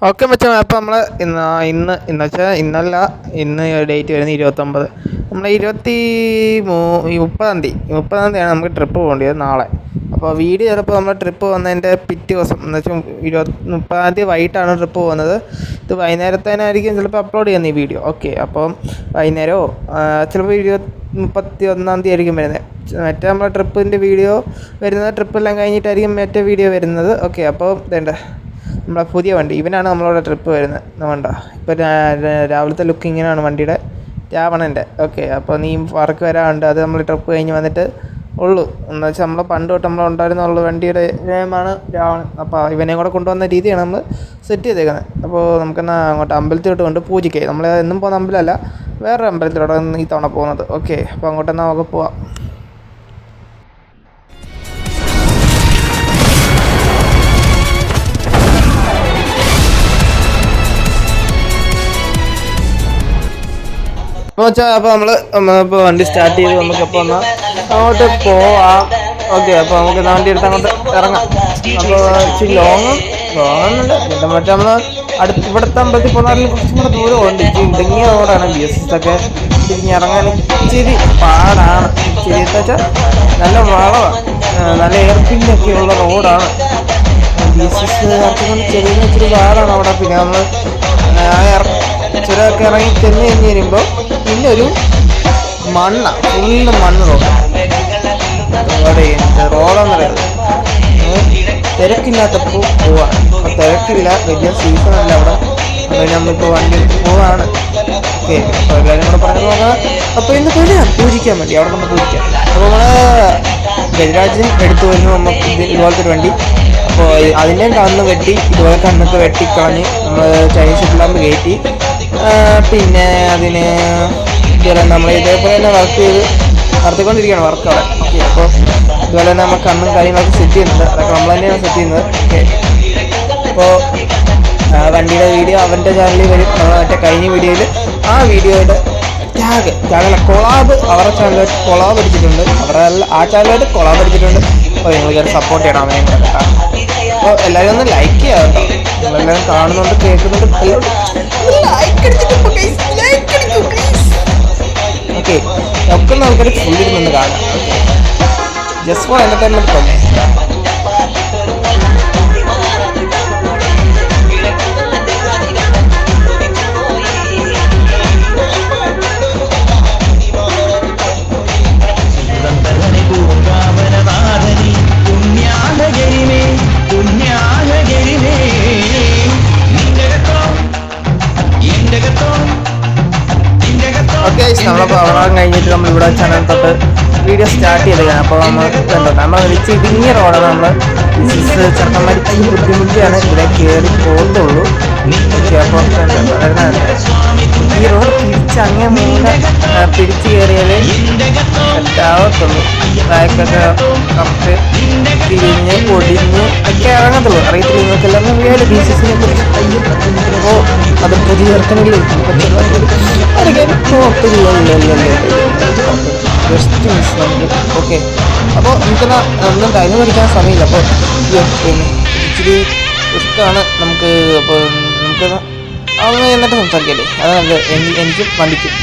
Okay മച്ചാ, അപ്പോൾ നമ്മൾ ഇന്ന് വെച്ചാൽ ഇന്ന് ഡേറ്റ് വരുന്നത് 29. നമ്മൾ 30-ാം തീയതിയാണ് നമുക്ക് ട്രിപ്പ് പോകേണ്ടത് നാളെ. അപ്പോൾ വീഡിയോ ചിലപ്പോൾ നമ്മൾ ട്രിപ്പ് പോകുന്നതിൻ്റെ പിറ്റേ ദിവസം എന്ന് വെച്ചാൽ 30-ാം തീയതി വൈകിട്ടാണ് ട്രിപ്പ് പോകുന്നത്. ഇത് വൈകുന്നേരത്തേനായിരിക്കും ചിലപ്പോൾ അപ്ലോഡ് ചെയ്യുന്നത് ഈ വീഡിയോ. ഓക്കെ, അപ്പം വൈകുന്നേരമോ ചിലപ്പോൾ 31-ാം തീയതി ആയിരിക്കും വരുന്നത്. മറ്റേ നമ്മളെ ട്രിപ്പിൻ്റെ വീഡിയോ വരുന്നത് ട്രിപ്പെല്ലാം കഴിഞ്ഞിട്ടായിരിക്കും മറ്റേ വീഡിയോ വരുന്നത്. ഓക്കെ, അപ്പോൾ വേണ്ട നമ്മളെ പുതിയ വണ്ടി ഇവനാണ് നമ്മളോട് ട്രിപ്പ് വരുന്നത്. വേണ്ട, ഇപ്പോൾ രാവിലത്തെ ലുക്ക് ഇങ്ങനെയാണ് വണ്ടിയുടെ, രാവണൻ്റെ. ഓക്കെ, അപ്പോൾ നീ വർക്ക് വരാറുണ്ട്, അത് നമ്മൾ ട്രിപ്പ് കഴിഞ്ഞ് വന്നിട്ട് ഉള്ളൂ. എന്ന് വെച്ചാൽ നമ്മൾ പണ്ട് തൊട്ട് നമ്മളുണ്ടായിരുന്നുള്ള വണ്ടിയുടെ നേമാണ് രാവണൻ. അപ്പോൾ ഇവനെയും കൂടെ കൊണ്ടുവന്ന രീതിയാണ് നമ്മൾ സെറ്റ് ചെയ്തേക്കുന്നത്. അപ്പോൾ നമുക്കെന്നാൽ അങ്ങോട്ട് അമ്പലത്തിലോട്ട് കൊണ്ട് പൂജിക്കുക. നമ്മൾ എന്നും പോകുന്ന അമ്പലമല്ല, വേറൊരു അമ്പലത്തിലോട്ട് ഈ തവണ പോകുന്നത്. ഓക്കെ, അപ്പോൾ അങ്ങോട്ടെന്നാൽ നമുക്ക് പോവാം. അപ്പോൾ നമ്മളിപ്പോൾ വണ്ടി സ്റ്റാർട്ട് ചെയ്ത് നമുക്കിപ്പോൾ എന്നാൽ അങ്ങോട്ട് പോവാം. ഓക്കെ, അപ്പോൾ നമുക്ക് വണ്ടി എടുത്ത് അങ്ങോട്ട് ഇറങ്ങാം. അപ്പോൾ ഇച്ചിരി ലോങ്ങൊന്നുമില്ല, പിന്നെ മറ്റേ നമ്മൾ ഇവിടുത്തെ അമ്പലത്തിൽ പോകുന്നതിൽ കുറച്ചും കൂടെ ദൂരമുണ്ട്. ഇച്ചിരി ഇടുങ്ങിയ റോഡാണ്. BSS ഒക്കെ തിരിഞ്ഞിറങ്ങാൻ ഇച്ചിരി പാടാണ്. ഇച്ചിരി എന്ന് വെച്ചാൽ നല്ല വളവാണ്, നല്ല എയർപിന്നൊക്കെ ഉള്ള റോഡാണ്. BSS ഇറക്കുന്നത് ഇച്ചിരി പാടാണ് അവിടെ. പിന്നെ നമ്മൾ ചുരമൊക്കെ ഇറങ്ങി ചെന്ന് കഴിയുമ്പോൾ പിന്നെ ഒരു ഫുള്ള് മണ്ണ് റോഡെന്ന് പറയുന്നത്. തിരക്കില്ലാത്തപ്പോൾ പോവാണ്. അപ്പോൾ തിരക്കില്ല, വലിയ സീസണല്ല അവിടെ. അപ്പോൾ നമ്മളിപ്പോൾ വണ്ടി പോവാണ്. ഓക്കെ, അപ്പോൾ എല്ലാവരും കൂടെ പറഞ്ഞു നോക്കാം. അപ്പോൾ ഇന്ന് പൂജിക്കാൻ വേണ്ടി അവിടെ നമ്മൾ പൂജിക്കാം. അപ്പോൾ നമ്മൾ ഗജരാജൻ എടുത്തു വരുമ്പോൾ നമുക്ക് ഇതുപോലത്തെ ഒരു വണ്ടി. അപ്പോൾ അതിൻ്റെയും കണ്ണ് വെട്ടി, ഇതുപോലെ കണ്ണൊക്കെ വെട്ടിക്കളഞ്ഞ് നമ്മൾ ചൈനീസ് ഷട്ടിലാകുമ്പോൾ കയറ്റി, പിന്നെ അതിന് ഇതുപോലെ നമ്മൾ ഇതേപോലെ തന്നെ നടത്തിക്കൊണ്ടിരിക്കുകയാണ് വർക്ക് അവിടെ. ഓക്കെ, അപ്പോൾ ഇതുപോലെ തന്നെ നമ്മൾ കണ്ണും കാര്യങ്ങളൊക്കെ സെറ്റ് ചെയ്യുന്നുണ്ട്. അതൊക്കെ നമ്മൾ തന്നെയാണ് സെറ്റ് ചെയ്യുന്നത്. ഓക്കെ, അപ്പോൾ വണ്ടിയുടെ വീഡിയോ അവൻ്റെ ചാനലിൽ വരും. നമ്മൾ മറ്റേ കഴിഞ്ഞ വീഡിയോയിൽ ആ വീഡിയോയുടെ ചാനൽ കൊളാബ് അവരുടെ ചാനലായിട്ട് കൊളാബ് അടിച്ചിട്ടുണ്ട്. ആ ചാനലായിട്ട് കൊളാബ് അടിച്ചിട്ടുണ്ട്. അപ്പോൾ നിങ്ങൾ കയറി സപ്പോർട്ട് ചെയ്യണം അവനെ കൂടെ കേട്ടോ. അപ്പോൾ എല്ലാവരും ഒന്ന് ലൈക്ക് ചെയ്യാം കേട്ടോ. നിങ്ങളെല്ലാവരും കാണുന്നുണ്ട്, കേൾക്കുന്നുണ്ട്. ഓക്കെ, ഒക്കെ ആൾക്കാർ ഫുള്ളിരുന്ന് കാണാം. ജസ്റ്റ് ഫോർ എൻ്റർടൈൻമെൻറ്റ് തന്നെ. ഓക്കെ, നമ്മളപ്പോൾ അവിടെ കഴിഞ്ഞിട്ട് നമ്മളിവിടെ ചാനൽ തൊട്ട് വീഡിയോ സ്റ്റാർട്ട് ചെയ്തതാണ്. അപ്പോൾ നമ്മൾ വിളിച്ച് ഇടുങ്ങിയ റോഡാണ്. നമ്മൾ ചെറുക്കന്മാർക്ക് ബുദ്ധിമുട്ടിയാണ് ഇവിടെ കയറി പോകത്തുള്ളൂ. ഓക്കെ, അപ്പോൾ ഈ റോഡ് അങ്ങേ പിടിച്ച് കയറിയാലേ സെറ്റാവത്തുള്ളൂ. ബാക്കൊക്കെ കറക്റ്റ് തിരിഞ്ഞ് പൊടിഞ്ഞ് ഒക്കെ ഇറങ്ങത്തുള്ളൂ. അറിയത്തില്ല നിങ്ങൾക്കെല്ലാം അറിയാലോ BSS-നെ കുറിച്ച്. അപ്പോൾ അത് പുതിയ ചേർക്കണമെങ്കിൽ ജസ്റ്റ് മിസ് നമുക്ക്. ഓക്കെ, അപ്പോൾ നമുക്കെന്നാ ഒന്നും ടൈം പഠിക്കാൻ സമയമില്ല. അപ്പോൾ ഇച്ചിരി റിസ്ക്കാണ് നമുക്ക്. അപ്പോൾ നമുക്കെന്നാ അതൊന്ന് എന്നിട്ട് സംസാരിക്കല്ലേ, അത് എനിക്കും വണ്ടിക്കും.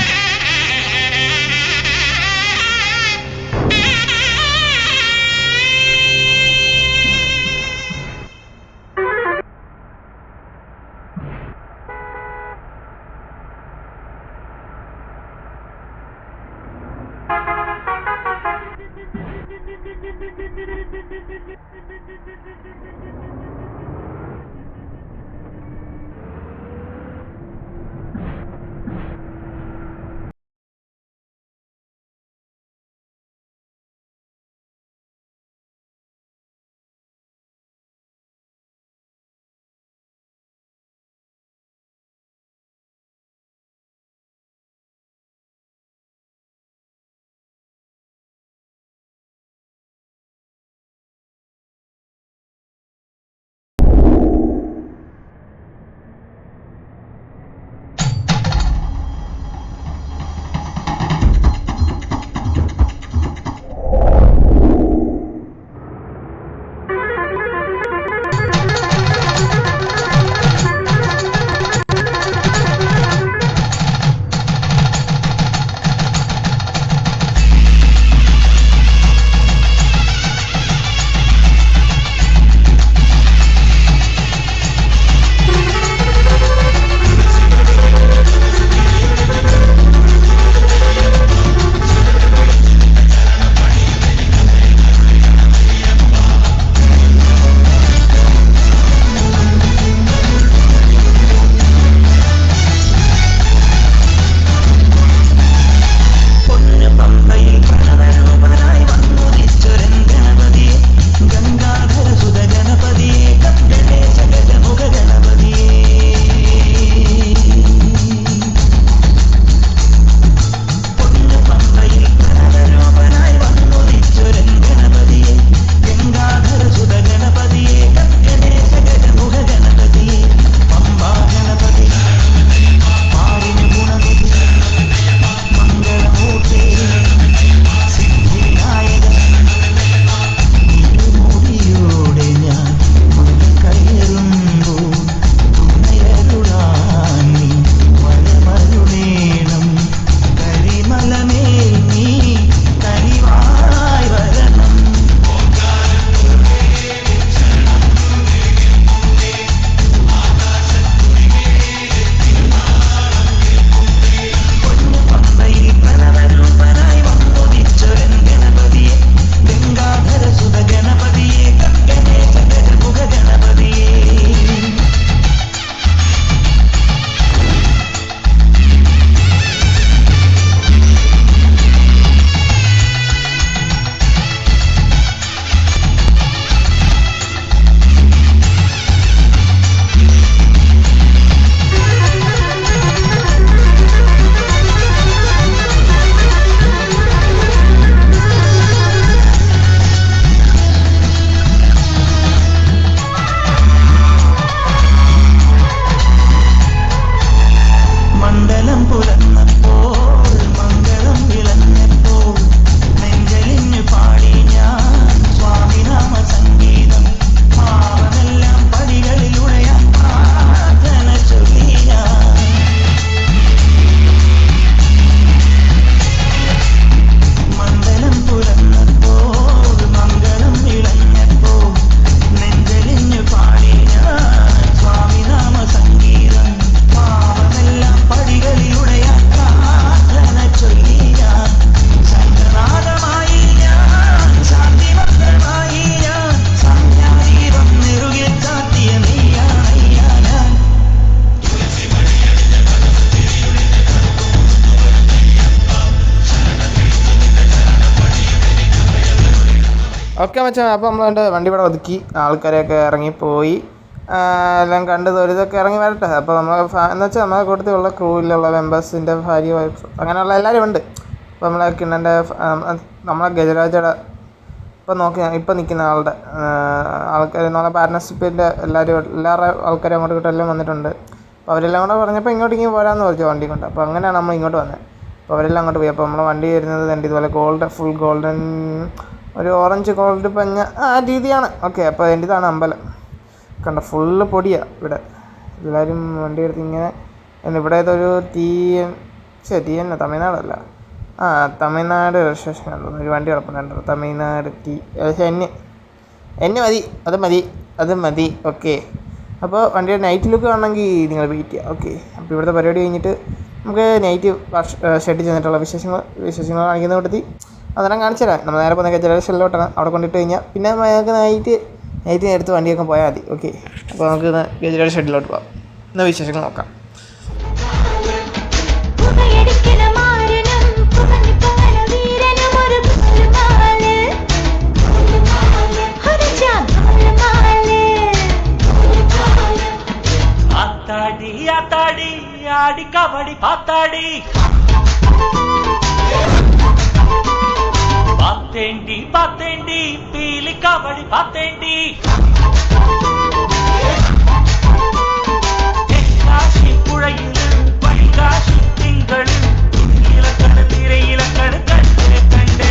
ഓക്കെ മച്ചാ, അപ്പോൾ നമ്മൾ എൻ്റെ വണ്ടി ഇവിടെ ഒതുക്കി ആൾക്കാരെയൊക്കെ ഇറങ്ങിപ്പോയി, എല്ലാം കണ്ട് തൊഴുതൊക്കെ ഇറങ്ങി വരട്ടെ. അപ്പോൾ നമ്മൾ എന്ന് വെച്ചാൽ നമ്മളെ കൂട്ടത്തിലുള്ള ക്രൂവിലുള്ള മെമ്പേഴ്സിൻ്റെ ഭാര്യ വൈഫ് അങ്ങനെയുള്ള എല്ലാവരും ഉണ്ട്. അപ്പോൾ നമ്മളെ കിണ്ണൻ്റെ നമ്മളെ ഗജരാജയുടെ ഇപ്പം നിൽക്കുന്ന ആളുടെ ആൾക്കാർ നമ്മളെ പാർട്ട്ണർഷിപ്പിൻ്റെ എല്ലാവരുടെ ആൾക്കാരും അങ്ങോട്ട് ഇങ്ങോട്ടും എല്ലാം വന്നിട്ടുണ്ട്. അപ്പോൾ അവരെല്ലാം കൂടെ പറഞ്ഞപ്പോൾ ഇങ്ങോട്ടേക്ക് പോരാമെന്ന് പറഞ്ഞു വണ്ടി കൊണ്ട്. അപ്പോൾ അങ്ങനെയാണ് നമ്മൾ ഇങ്ങോട്ട് വന്നത്. അപ്പോൾ അവരെല്ലാം അങ്ങോട്ട് പോയി. അപ്പോൾ നമ്മൾ വണ്ടി വരുന്നത് എൻ്റെ ഇതുപോലെ ഫുൾ ഗോൾഡൻ ഒരു ഓറഞ്ച് ഗോൾഡ് പഞ്ഞ ആ രീതിയാണ്. ഓക്കെ, അപ്പോൾ എൻ്റെ ഇതാണ് അമ്പലം. കണ്ട ഫുള്ള് പൊടിയാണ് ഇവിടെ. എല്ലാവരും വണ്ടി എടുത്ത് ഇങ്ങനെ ഇവിടെ ഏതൊരു തീയന്നെ തമിഴ്നാടല്ല, തമിഴ്നാട് രജിസ്ട്രേഷൻ ആണെന്ന് ഒരു വണ്ടി കിടപ്പുണ്ട്. തമിഴ്നാട് എന്നെ അത് മതി. ഓക്കെ, അപ്പോൾ വണ്ടിയുടെ നൈറ്റ് ലുക്ക് കാണണമെങ്കിൽ നിങ്ങൾ വെയിറ്റ് ചെയ്യുക. ഓക്കെ, അപ്പോൾ ഇവിടുത്തെ പരിപാടി കഴിഞ്ഞിട്ട് നമുക്ക് നൈറ്റ് ഷെഡിൽ ചെന്നിട്ടുള്ള വിശേഷങ്ങൾ കാണിക്കുന്ന കൂട്ടത്തിൽ അതെല്ലാം കാണിച്ചു തരാം. നമ്മൾ നേരെ പോകുന്ന ഗജരാജ് അവിടെ കൊണ്ടിട്ട് കഴിഞ്ഞാൽ പിന്നെ നമുക്ക് നൈറ്റ് എടുത്ത് വണ്ടിയൊക്കെ പോയാൽ മതി. ഓക്കെ, അപ്പോൾ നമുക്ക് ഗജരാജ് ഷെഡിലോട്ട് പോകാം. എന്നാൽ വിശേഷങ്ങൾ നോക്കാം. ஆடி கபடி பாத்தாடி பாத்தேண்டி பீலி கபடி பாத்தேண்டி காசி புழையில் வைகாசி திங்கள் இலக்கண திரை இலக்கண கண்டே கண்டே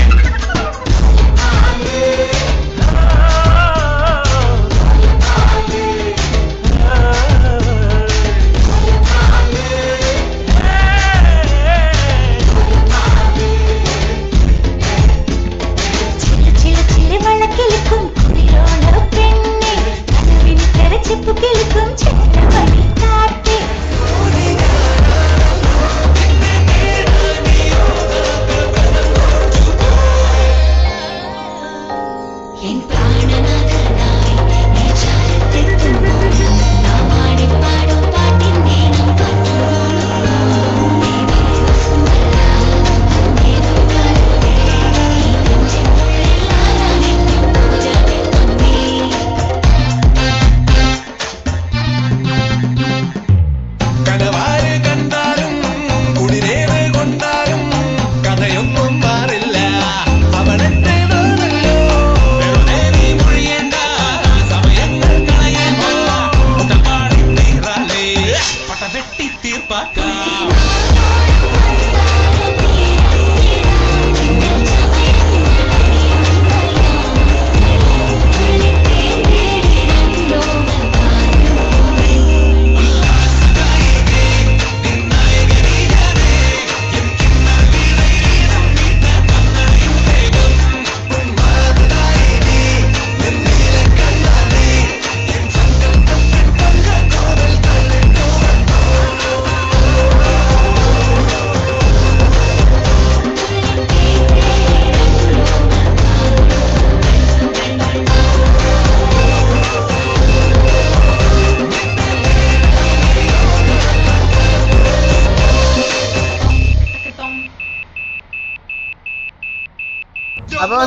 അപ്പോൾ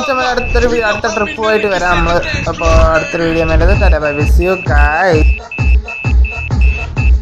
അടുത്ത ട്രിപ്പുമായിട്ട് വരാം നമ്മൾ. അപ്പോൾ അടുത്തൊരു വീഡിയോ വേണ്ടത്. Bye, wish you guys.